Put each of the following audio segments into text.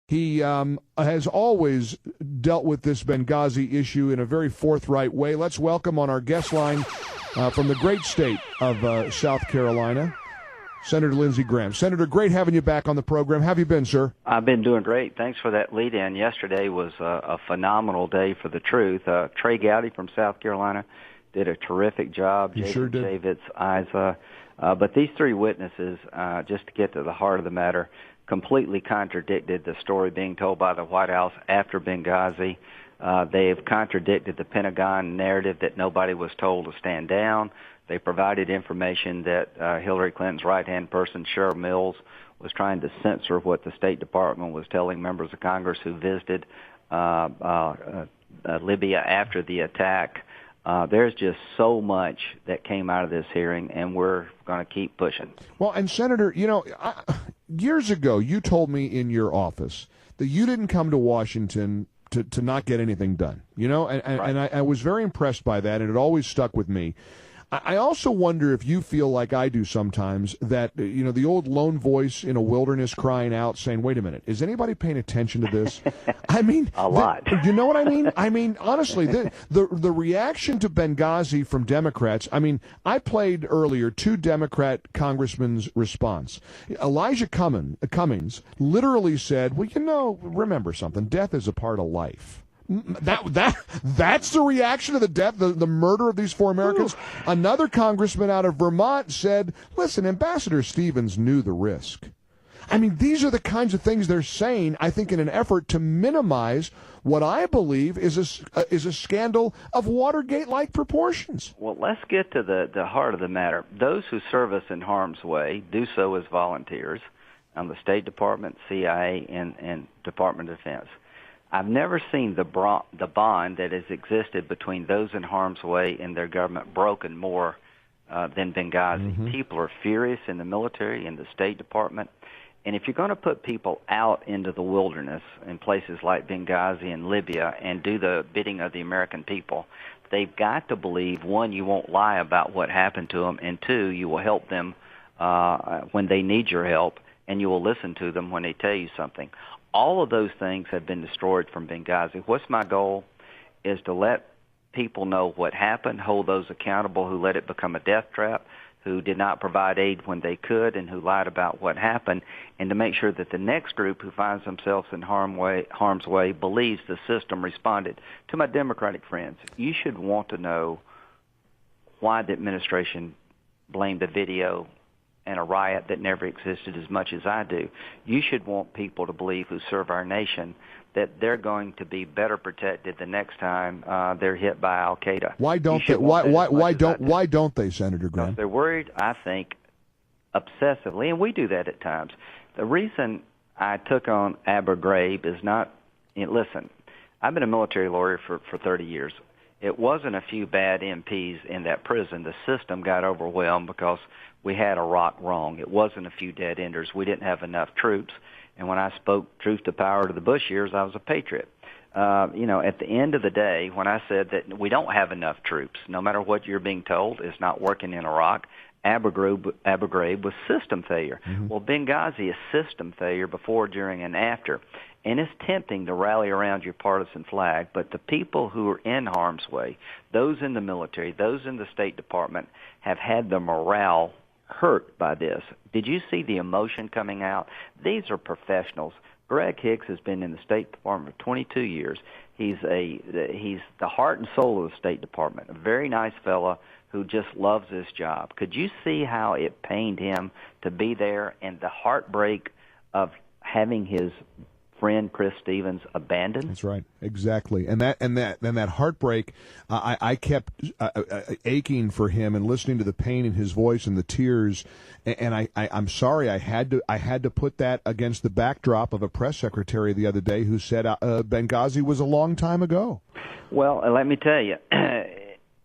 He has always dealt with this Benghazi issue in a very forthright way. Let's welcome on our guest line from the great state of South Carolina, Senator Lindsey Graham. Senator, great having you back on the program. How have you been, sir? I've been doing great. Thanks for that lead-in. Yesterday was a phenomenal day for the truth. Trey Gowdy from South Carolina did a terrific job. He sure did. David's Isa. But these three witnesses, just to get to the heart of the matter, completely contradicted the story being told by the White House after Benghazi. They have contradicted the Pentagon narrative that nobody was told to stand down. They provided information that Hillary Clinton's right-hand person, Cheryl Mills, was trying to censor what the State Department was telling members of Congress who visited Libya after the attack. There's just so much that came out of this hearing, and we're going to keep pushing. Well, and Senator, years ago you told me in your office that you didn't come to Washington to not get anything done, right. And I was very impressed by that, and it always stuck with me. I also wonder if you feel like I do sometimes that, the old lone voice in a wilderness crying out saying, wait a minute, is anybody paying attention to this? I mean, a lot. You know what I mean? I mean, honestly, the reaction to Benghazi from Democrats, I played earlier two Democrat congressmen's response. Elijah Cummings literally said, well, remember something, death is a part of life. That's the reaction to the death, the murder of these four Americans. Ooh. Another congressman out of Vermont said, listen, Ambassador Stevens knew the risk. These are the kinds of things they're saying, I think, in an effort to minimize what I believe is a scandal of Watergate-like proportions. Well, let's get to the heart of the matter. Those who serve us in harm's way do so as volunteers on the State Department, CIA, and Department of Defense. I've never seen the bond that has existed between those in harm's way and their government broken more than Benghazi. Mm-hmm. People are furious in the military, in the State Department. And if you're going to put people out into the wilderness in places like Benghazi and Libya and do the bidding of the American people, they've got to believe, one, you won't lie about what happened to them, and two, you will help them when they need your help, and you will listen to them when they tell you something. All of those things have been destroyed from Benghazi. What's my goal is to let people know what happened, hold those accountable who let it become a death trap, who did not provide aid when they could, and who lied about what happened, and to make sure that the next group who finds themselves in harm's way believes the system responded. To my Democratic friends, you should want to know why the administration blamed a video and a riot that never existed as much as I do. You should want people to believe who serve our nation that they're going to be better protected the next time they're hit by Al Qaeda. Why don't they? Why don't they, Senator Graham? Because they're worried, I think, obsessively, and we do that at times. The reason I took on Abu Ghraib is not. Listen, I've been a military lawyer for 30 years. It wasn't a few bad MPs in that prison. The system got overwhelmed because we had Iraq wrong. It wasn't a few dead enders. We didn't have enough troops. And when I spoke truth to power to the Bush years, I was a patriot. At the end of the day, when I said that we don't have enough troops, no matter what you're being told, it's not working in Iraq, Abu Ghraib was system failure. Mm-hmm. Well, Benghazi is system failure before, during, and after. And it's tempting to rally around your partisan flag, but the people who are in harm's way, those in the military, those in the State Department, have had the morale hurt by this. Did you see the emotion coming out? These are professionals. Greg Hicks has been in the State Department for 22 years. He's the heart and soul of the State Department, a very nice fella who just loves this job. Could you see how it pained him to be there, and the heartbreak of having his friend Chris Stevens abandoned? That's right, exactly. And that heartbreak, I kept aching for him and listening to the pain in his voice and the tears. And I'm sorry, I had to put that against the backdrop of a press secretary the other day who said Benghazi was a long time ago. Well, let me tell you,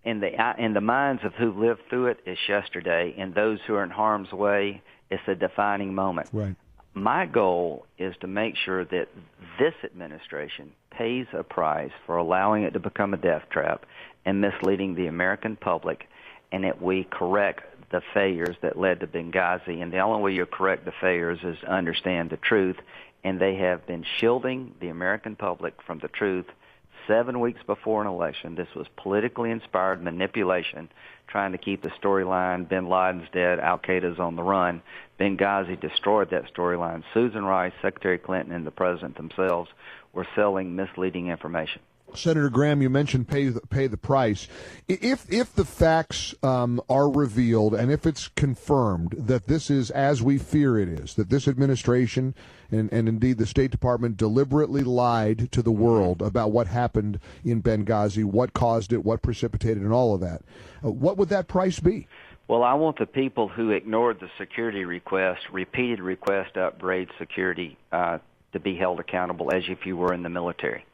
in the minds of who lived through it, it's yesterday. And those who are in harm's way, it's a defining moment. Right. My goal is to make sure that this administration pays a price for allowing it to become a death trap and misleading the American public, and that we correct the failures that led to Benghazi. And the only way you correct the failures is to understand the truth and they have been shielding the American public from the truth 7 weeks before an election. This was politically inspired manipulation, trying to keep the storyline, bin Laden's dead, al-Qaeda's on the run. Benghazi destroyed that storyline. Susan Rice, Secretary Clinton, and the president themselves were selling misleading information. Senator Graham, you mentioned pay the price. If the facts are revealed and if it's confirmed that this is as we fear it is, that this administration and indeed the State Department deliberately lied to the world about what happened in Benghazi, what caused it, what precipitated, and all of that, what would that price be? Well, I want the people who ignored the security request, repeated request to upgrade security, to be held accountable as if you were in the military.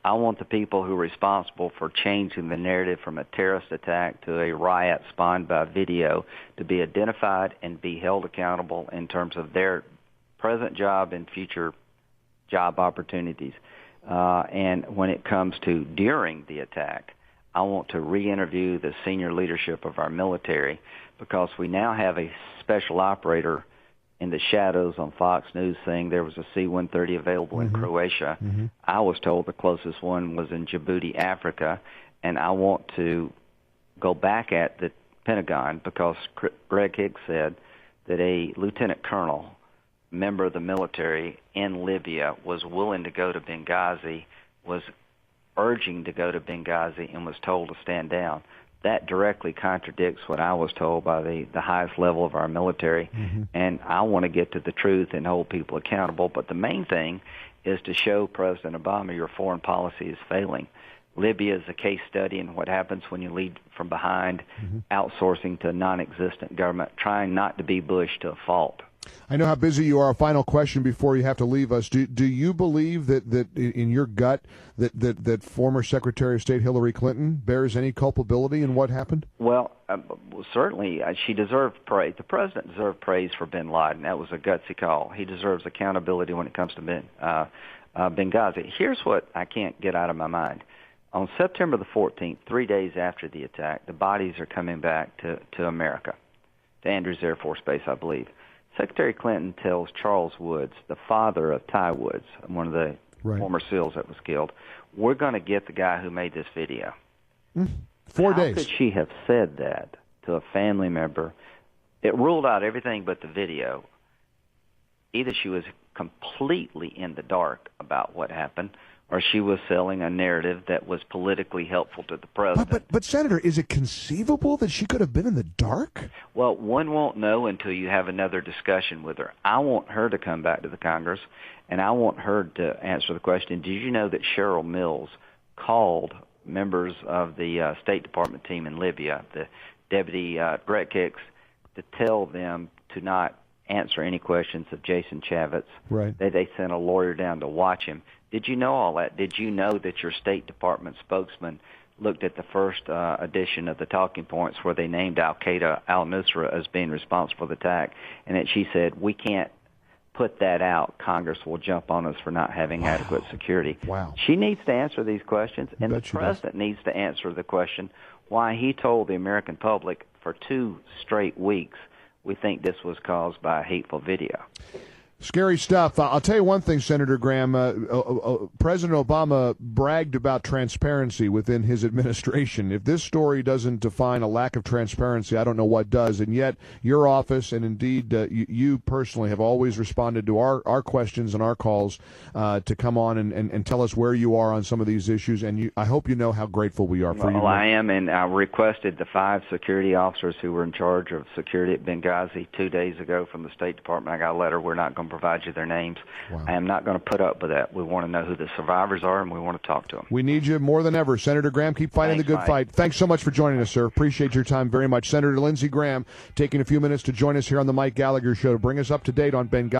I want the people who are responsible for changing the narrative from a terrorist attack to a riot spawned by video to be identified and be held accountable in terms of their present job and future job opportunities. And when it comes to during the attack, I want to re-interview the senior leadership of our military, because we now have a special operator in the shadows on Fox News saying there was a C-130 available in Croatia. I was told the closest one was in Djibouti, Africa, and I want to go back at the Pentagon because Greg Hicks said that a lieutenant colonel, member of the military in Libya, was willing to go to Benghazi, was urging to go to Benghazi, and was told to stand down. That directly contradicts what I was told by the highest level of our military, and I want to get to the truth and hold people accountable. But the main thing is to show President Obama your foreign policy is failing. Libya is a case study in what happens when you lead from behind, outsourcing to a non-existent government, trying not to be Bush to a fault. I know how busy you are. A final question before you have to leave us. Do you believe that in your gut that former Secretary of State Hillary Clinton bears any culpability in what happened? Well, certainly she deserved praise. The president deserved praise for bin Laden. That was a gutsy call. He deserves accountability when it comes to Benghazi. Here's what I can't get out of my mind. On September the 14th, 3 days after the attack, the bodies are coming back to America, to Andrews Air Force Base, I believe. Secretary Clinton tells Charles Woods, the father of Ty Woods, one of the former SEALs that was killed, we're going to get the guy who made this video. 4 days. How could she have said that to a family member? It ruled out everything but the video. Either she was completely in the dark about what happened, or she was selling a narrative that was politically helpful to the president. But Senator, is it conceivable that she could have been in the dark? Well, one won't know until you have another discussion with her. I want her to come back to the Congress, and I want her to answer the question, did you know that Cheryl Mills called members of the State Department team in Libya, the Deputy Greg Hicks, to tell them to not answer any questions of Jason Chavez? Right. They sent a lawyer down to watch him. Did you know all that? Did you know that your State Department spokesman looked at the first edition of the talking points where they named al-Qaeda, al-Nusra, as being responsible for the attack, and that she said, we can't put that out. Congress will jump on us for not having adequate security. Wow. She needs to answer these questions, and the president needs to answer the question why he told the American public for 2 straight weeks we think this was caused by a hateful video. Scary stuff. I'll tell you one thing, Senator Graham. President Obama bragged about transparency within his administration. If this story doesn't define a lack of transparency, I don't know what does. And yet your office and indeed you personally have always responded to our questions and our calls to come on and tell us where you are on some of these issues. And I hope you know how grateful we are for you. Well, I am, and I requested the 5 security officers who were in charge of security at Benghazi 2 days ago from the State Department. I got a letter. We're not going to provide you their names. Wow. I am not going to put up with that. We want to know who the survivors are, and we want to talk to them. We need you more than ever. Senator Graham, keep fighting the good fight. Thanks so much for joining us, sir. Appreciate your time very much. Senator Lindsey Graham taking a few minutes to join us here on the Mike Gallagher Show to bring us up to date on Benghazi.